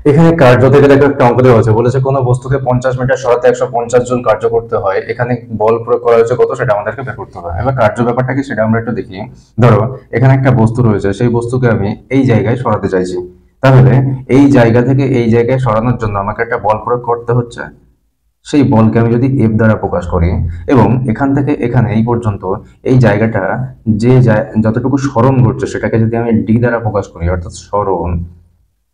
এখানে কার্য থেকে দেখো একটা অঙ্ক দেওয়া আছে, বলেছে কোনো বস্তুকে 50 মিটার সরাতে 150 জন কার্য করতে হয়, এখানে বল প্রয়োগ করা হয়েছে কত সেটা আমাদেরকে বের করতে হবে। এবার কার্য ব্যাপারটা কি সেটা আমরা একটু দেখি। ধরো এখানে একটা বস্তু রয়েছে, সেই বস্তুকে আমি এই জায়গায় সরাতে চাইছি, তাহলে এই জায়গা থেকে এই জায়গায় সরানোর জন্য আমাকে একটা বল প্রয়োগ করতে হচ্ছে। সেই বলকে আমি যদি এফ দ্বারা প্রকাশ করি এবং এখান থেকে এখানে এই পর্যন্ত এই জায়গাটা যতটুকু সরণ ঘটছে সেটাকে যদি আমি ডি দ্বারা প্রকাশ করি, অর্থাৎ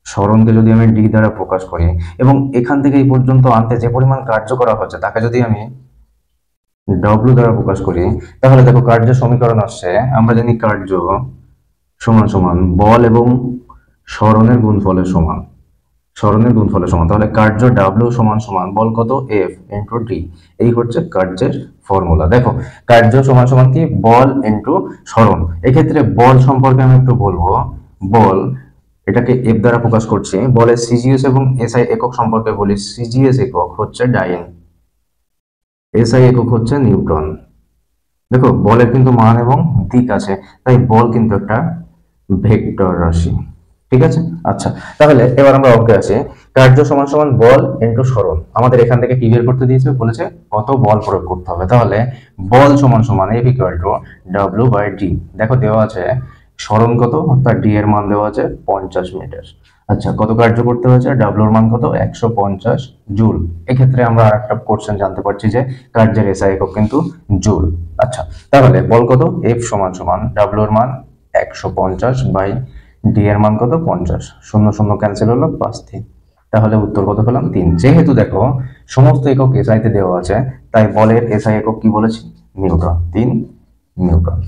সরণকে যদি আমি ডি দ্বারা প্রকাশ করি এবং এখান থেকে এই পর্যন্ত আনতে যে পরিমাণ কার্য করা হচ্ছে তাকে যদি আমি ডব্লিউ দ্বারা প্রকাশ করি, তাহলে দেখো কার্য সমীকরণ আসছে। আমরা জানি কার্য সমান সমান বল এবং সরণের গুণফলের সমান, তাহলে কার্য ডাব্লিউ সমান সমান বল কত এফ ইন্টু ডি। এই হচ্ছে কার্যের ফর্মুলা। দেখো কার্য সমান সমান কি বল ইন্টু সরণ। এক্ষেত্রে বল সম্পর্কে আমি একটু বলবো। বল এটাকে এফ দ্বারা প্রকাশ করছি। বলের সিজিএস এবং এসআই একক সম্পর্কে বলি। সিজিএস একক হচ্ছে ডাইন, এসআই একক হচ্ছে নিউটন। দেখো বলের কিন্তু মান এবং দিক আছে, তাই বল কিন্তু একটা ভেক্টর রাশি। ঠিক আছে, আচ্ছা তাহলে এবার আমরা অঙ্কে আসি। কার্য সমান সমান বল ইন্টু সরণ। আমাদের এখান থেকে কি বের করতে দিয়েছে, বলেছে কত বল প্রয়োগ করতে হবে। তাহলে বল সমান সমান F equal to W by D. দেখো দেওয়া আছে সরণ কত, অর্থাৎ ডি এর মান দেওয়া আছে 50 মিটার। আচ্ছা কত কার্য করতে হয়েছে, ডাব্লিউর মান কত 150 জুল। এক্ষেত্রে আমরা আরেকটা কোশ্চেন জানতে পারছি যে কার্যের এসআই একক কিন্তু জুল। আচ্ছা তাহলে বল কত এফ সমান সমান ডাব্লিউর মান 150 বাই ডি এর মান কত 50, শূন্য শূন্য ক্যান্সেল হলো 5 তাহলে উত্তর কত পেলাম 3। যেহেতু দেখো সমস্ত একক এসআই তে দেওয়া আছে, তাই বলের এসআই একক কি বলেছি নিউটন, 3 নিউটন।